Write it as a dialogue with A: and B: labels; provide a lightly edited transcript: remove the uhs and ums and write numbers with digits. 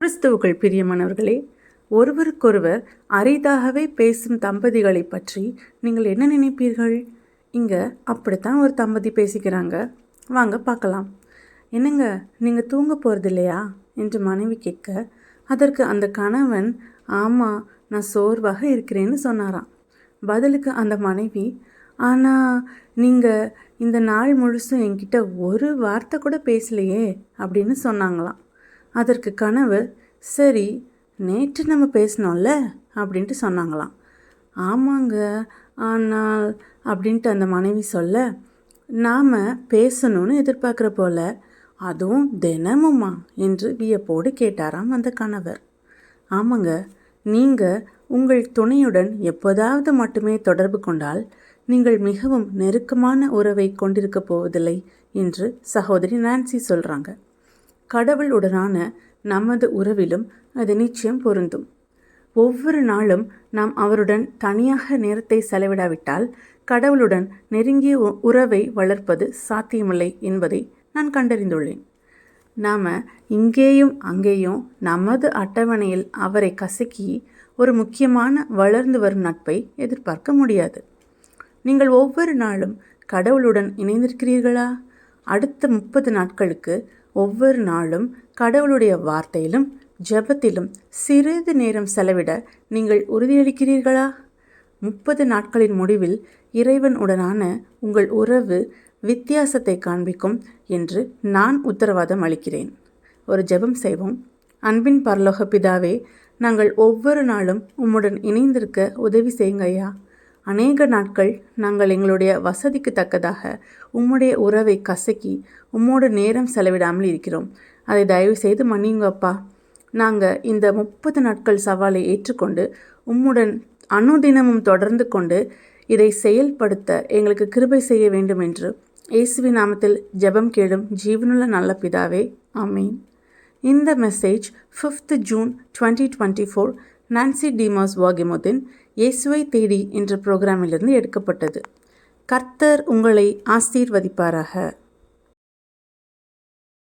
A: கிறிஸ்துவுக்குள் பிரியமானவர்களே, ஒருவருக்கொருவர் அரிதாகவே பேசும் தம்பதிகளை பற்றி நீங்கள் என்ன நினைப்பீர்கள்? இங்கே அப்படித்தான் ஒரு தம்பதி பேசிக்கிறாங்க. வாங்க பார்க்கலாம். என்னங்க, நீங்கள் தூங்க போகிறது இல்லையா என்று மனைவி கேட்க, அதற்கு அந்த கணவன் ஆமாம், நான் சோர்வாக இருக்கிறேன்னு சொன்னாராம். பதிலுக்கு அந்த மனைவி, ஆனால் நீங்கள் இந்த நாள் முழுசும் என்கிட்ட ஒரு வார்த்தை கூட பேசலையே அப்படின்னு சொன்னாங்களாம். அதற்கு கணவர், சரி நேற்று நம்ம பேசினோம்ல அப்படின்ட்டு சொன்னாங்களாம். ஆமாங்க, ஆனால் அப்படின்ட்டு அந்த மனைவி சொல்ல, நாம் பேசணும்னு எதிர்பார்க்குற போல அதுவும் தினமுமா என்று வியப்போடு கேட்டாராம் அந்த கணவர். ஆமாங்க, நீங்கள் உங்கள் துணையுடன் எப்போதாவது மட்டுமே தொடர்பு கொண்டால் நீங்கள் மிகவும் நெருக்கமான உறவை கொண்டிருக்க போவதில்லை என்று சகோதரி நான்சி சொல்கிறாங்க. கடவுளுடனான நமது உறவிலும் அது நிச்சயம் பொருந்தும். ஒவ்வொரு நாளும் நாம் அவருடன் தனியாக நேரத்தை செலவிடாவிட்டால் கடவுளுடன் நெருங்கிய உறவை வளர்ப்பது சாத்தியமில்லை என்பதை நான் கண்டறிந்துள்ளேன். நாம் இங்கேயும் அங்கேயும் நமது அட்டவணையில் அவரை கசக்கி ஒரு முக்கியமான வளர்ந்து வரும் நட்பை எதிர்பார்க்க முடியாது. நீங்கள் ஒவ்வொரு நாளும் கடவுளுடன் இணைந்திருக்கிறீர்களா? அடுத்த 30 நாட்களுக்கு ஒவ்வொரு நாளும் கடவுளுடைய வார்த்தையிலும் ஜெபத்திலும் சிறிது நேரம் செலவிட நீங்கள் உறுதியளிக்கிறீர்களா? 30 நாட்களின் முடிவில் இறைவன் உடனான உங்கள் உறவு வித்தியாசத்தை காண்பிக்கும் என்று நான் உத்தரவாதம் அளிக்கிறேன். ஒரு ஜெபம் செய்வோம். அன்பின் பரலோக பிதாவே, நாங்கள் ஒவ்வொரு நாளும் உம்முடன் இணைந்திருக்க உதவி செய்யுங்க ஐயா. அநேக நாட்கள் நாங்கள் எங்களுடைய வசதிக்கு தக்கதாக உம்முடைய உறவை கசக்கி உம்மோடு நேரம் செலவிடாமல் இருக்கிறோம். அதை தயவு செய்து மன்னியுங்கப்பா. நாங்கள் இந்த 30 நாட்கள் சவாலை ஏற்றுக்கொண்டு உம்முடன் அனுதினமும் தொடர்ந்து கொண்டு இதை செயல்படுத்த எங்களுக்கு கிருபை செய்ய வேண்டும் என்று இயேசுவின் நாமத்தில் ஜெபம் கேளும் ஜீவனுள்ள நல்ல பிதாவே, ஆமீன். இந்த மெசேஜ் 5th June 2024 நான்சி டிமாஸ் வாகிமோதின் இயேசுவை தேடி என்ற புரோகிராமிலிருந்து எடுக்கப்பட்டது. கர்த்தர் உங்களை ஆசீர்வதிப்பாராக.